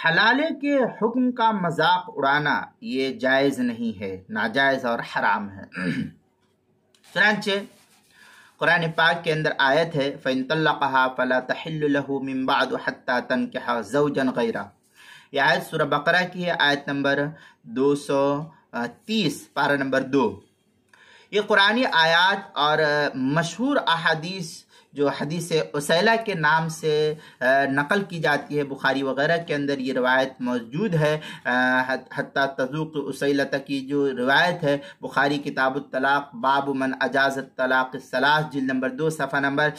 حلالے کے حکم کا مذاق اڑانا یہ جائز نہیں ہے، ناجائز اور حرام ہے۔ چنانچہ قرآن پاک کے اندر آیت ہے فَإِن طَلَّقَهَا فَلَا تَحِلُّ لَهُ مِن بَعْدُ حَتَّى تَنكِحَ زَوْجًا غَيْرَهُ۔ یہ آیت سورہ بقرہ کی ہے، آیت نمبر 230 پارہ نمبر 2۔ یہ قرآنی آیات اور مشہور احادیث جو حدیث اسیلہ کے نام سے نقل کی جاتی ہے، بخاری وغیرہ کے اندر یہ روایت موجود ہے، حتیٰ تذوق اسیلہ کی جو روایت ہے، بخاری کتاب الطلاق باب من اجاز الطلاق الثلاث جلد نمبر 2 صفحہ نمبر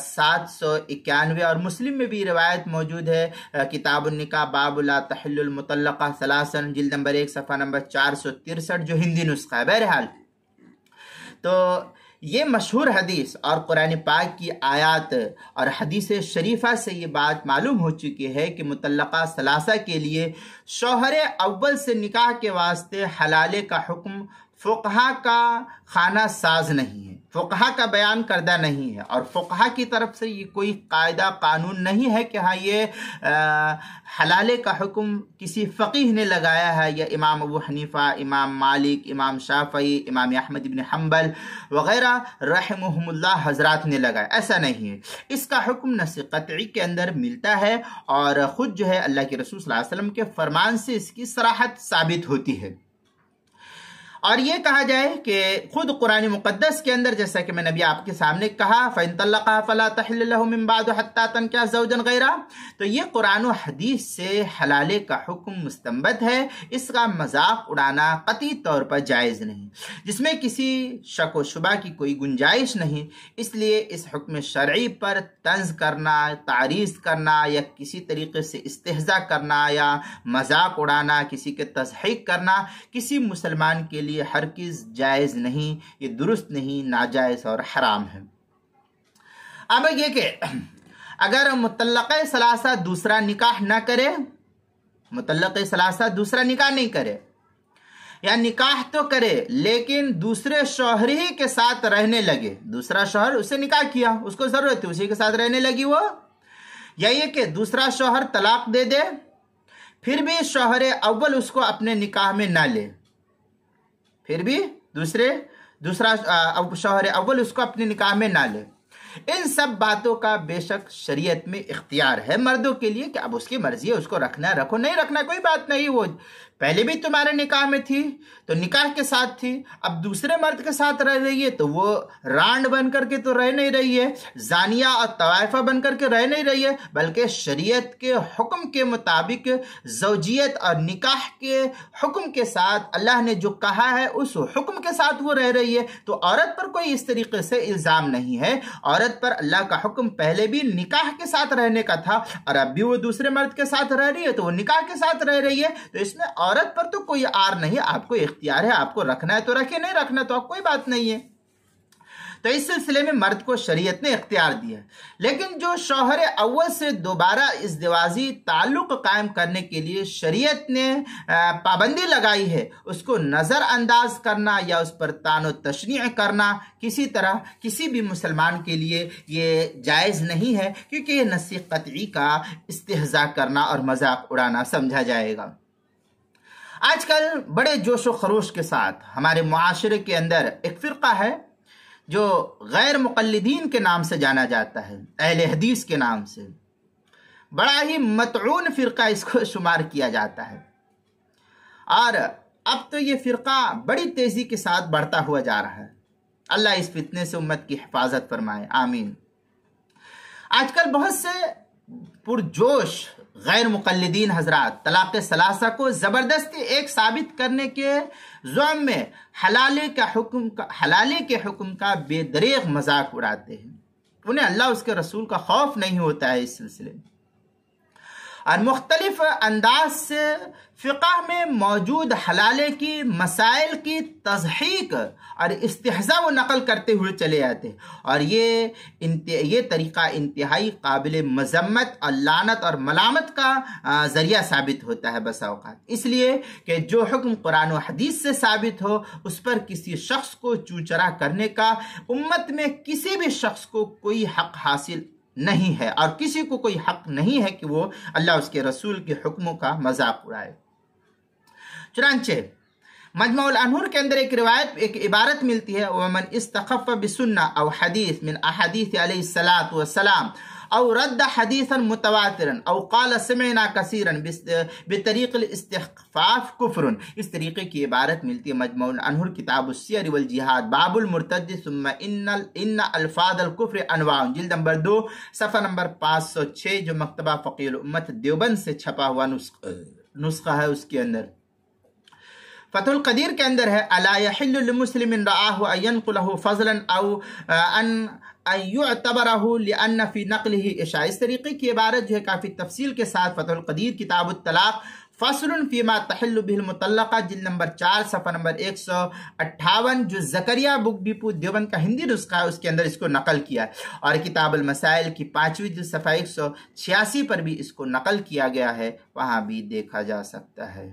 791، اور مسلم میں بھی روایت موجود ہے، کتاب النکاح باب لا تحل المطلقہ ثلاثا جلد نمبر 1 صفحہ نمبر 463 جو ہندی نسخہ ہے۔ بہرحال تو یہ مشہور حدیث اور قرآن پاک کی آیات اور حدیث شریفہ سے یہ بات معلوم ہو چکی ہے کہ مطلقہ ثلاثہ کے لیے شوہر اول سے نکاح کے واسطے حلالے کا حکم فقہا کا خانہ ساز نہیں ہے، فقہا کا بیان کردہ نہیں ہے، اور فقہا کی طرف سے یہ کوئی قاعدہ قانون نہیں ہے کہ ہاں یہ حلالے کا حکم کسی فقیہ نے لگایا ہے، یا امام ابو حنیفہ، امام مالک، امام شافعی، امام احمد بن حنبل وغیرہ رحمہم اللہ حضرات نے لگایا، ایسا نہیں ہے۔ اس کا حکم نص قطعی کے اندر ملتا ہے، اور خود جو ہے اللہ کے رسول صلی اللہ علیہ وسلم کے فرمان سے اس کی صراحت ثابت ہوتی ہے۔ اور یہ کہا جائے کہ خود قرآن مقدس کے اندر جیسا کہ میں نے ابھی آپ کے سامنے کہا فَإِن طَلَّقَهَا فَلَا تَحِلُّ لَهُ مِن بَعْدُ حَتَّى تَنكِحَ زَوْجًا غَيْرَهُ، تو یہ قرآن و حدیث سے حلالے کا حکم مستنبت ہے، اس کا مذاق اڑانا قطعی طور پر جائز نہیں، جس میں کسی شک و شبہ کی کوئی گنجائش نہیں۔ اس لیے اس حکم شرعی پر طنز کرنا، تعریض کرنا، یا کسی طریقے سے استہزاء کرنا یا مذاق اڑانا، کسی کے تضحیک کرنا کسی مسلمان کے لیے ہرگز جائز نہیں، یہ درست نہیں، ناجائز اور حرام ہے۔ اب یہ کہ اگر مطلقہ ثلاثہ دوسرا نکاح نہ کرے، مطلقہ ثلاثہ دوسرا نکاح نہیں کرے، یا نکاح تو کرے لیکن دوسرے شوہر ہی کے ساتھ رہنے لگے، دوسرا شوہر اسے نکاح کیا، اس کو ضرورت ہے اسی کے ساتھ رہنے لگی وہ، یا یہ کہ دوسرا شوہر طلاق دے دے پھر بھی شوہر اول اس کو اپنے نکاح میں نہ لے، پھر بھی دوسرا شوہر اول اس کو اپنے نکاح میں نہ لے، ان سب باتوں کا بے شک شریعت میں اختیار ہے مردوں کے لیے کہ اب اس کی مرضی ہے، اس کو رکھنا ہے رکھو، نہیں رکھنا کوئی بات نہیں، وہ پہلے بھی تمہارے نکاح میں تھی تو نکاح کے ساتھ تھی، اب دوسرے مرد کے ساتھ رہ رہی ہے تو وہ رانڈ بن کر کے تو رہ نہیں رہی ہے، زانیہ اور طوائفہ بن کر کے رہ نہیں رہی ہے، بلکہ شریعت کے حکم کے مطابق زوجیت اور نکاح کے حکم کے ساتھ اللہ نے جو کہا ہے اس حکم کے ساتھ وہ رہ رہی ہے۔ تو عورت پر کوئی اس طریقے سے الزام نہیں ہے، عورت پر اللہ کا حکم پہلے بھی نکاح کے ساتھ رہنے کا تھا، اور اب بھی وہ دوسرے مرد کے ساتھ رہ رہی ہے تو وہ نکاح کے ساتھ رہ رہی ہے، تو اس میں عورت پر تو کوئی آر نہیں، آپ کو اختیار ہے، آپ کو رکھنا ہے تو رکھے، نہیں رکھنا تو کوئی بات نہیں ہے۔ تو اس سلسلے میں مرد کو شریعت نے اختیار دیا ہے، لیکن جو شوہر اول سے دوبارہ ازدواجی تعلق قائم کرنے کے لیے شریعت نے پابندی لگائی ہے، اس کو نظر انداز کرنا یا اس پر طعن و تشنیع کرنا کسی طرح کسی بھی مسلمان کے لیے یہ جائز نہیں ہے، کیونکہ یہ نص قطعی کا استہزاء کرنا اور مذاق اڑانا سمجھا جائے گا۔ آج کل بڑے جوش و خروش کے ساتھ ہمارے معاشرے کے اندر ایک فرقہ ہے جو غیر مقلدین کے نام سے جانا جاتا ہے، اہل حدیث کے نام سے، بڑا ہی مطعون فرقہ اس کو شمار کیا جاتا ہے، اور اب تو یہ فرقہ بڑی تیزی کے ساتھ بڑھتا ہوا جا رہا ہے۔ اللہ اس فتنے سے امت کی حفاظت فرمائے، آمین۔ آج کل بہت سے پرجوش غیر مقلدین حضرات طلاق ثلاثہ کو زبردستی ایک ثابت کرنے کے زعم میں حلالے کے حکم کا بے دریغ مذاق اڑاتے ہیں، انہیں اللہ اس کے رسول کا خوف نہیں ہوتا ہے اس سلسلے میں، اور مختلف انداز سے فقہ میں موجود حلالے کی مسائل کی تضحیق اور استہزاء و نقل کرتے ہوئے چلے آتے ہیں، اور یہ طریقہ انتہائی قابل مذمت اور لعنت اور ملامت کا ذریعہ ثابت ہوتا ہے بسا اوقات، اس لیے کہ جو حکم قرآن و حدیث سے ثابت ہو اس پر کسی شخص کو چوچرا کرنے کا امت میں کسی بھی شخص کو کوئی حق حاصل نہیں ہے اور کسی کو کوئی حق نہیں ہے کہ وہ اللہ اس کے رسول کے حکموں کا مذاق اڑائے۔ چنانچہ مجمع الانہر کے اندر ایک عبارت ملتی ہے وَمَنْ اِسْتَخَفَّ بِسُنَّةٍ أَوْ حَدِيثٍ مِنْ أَحَادِيثِ عَلَيْهِ الصَّلَاةُ وَالسَّلَامُ أو رد حديثا متواترا او قال سمعنا كثيرا بطريق الاستخفاف كفر۔ اس طریقے کی عبارت ملتی ہے مجمع الانہر کتاب السیر والجہاد باب المرتد ثم ان الفاظ الكفر انواع، جلد نمبر 2 صفحہ نمبر 506، جو مکتبہ فقیہ الامت دیوبند سے چھپا ہوا نسخہ ہے۔ اس کے اندر فتح القدیر کے اندر ہے الا يحل لمسلم رآه ان ينقله فضلا او ان يعتبره لان في نقله اشاع۔ اس طریقے کی عبارت جو ہے کافی تفصیل کے ساتھ فتح القدیر کتاب الطلاق فصل فيما تحل به المطلقہ، جلد نمبر 4 صفحہ نمبر 158، جو زکریا بک ڈپو دیوبند کا ہندی نسخہ ہے، اس کے اندر اس کو نقل کیا ہے، اور کتاب المسائل کی 5ویں جلد صفحہ 186 پر بھی اس کو نقل کیا گیا ہے، وہاں بھی دیکھا جا سکتا ہے۔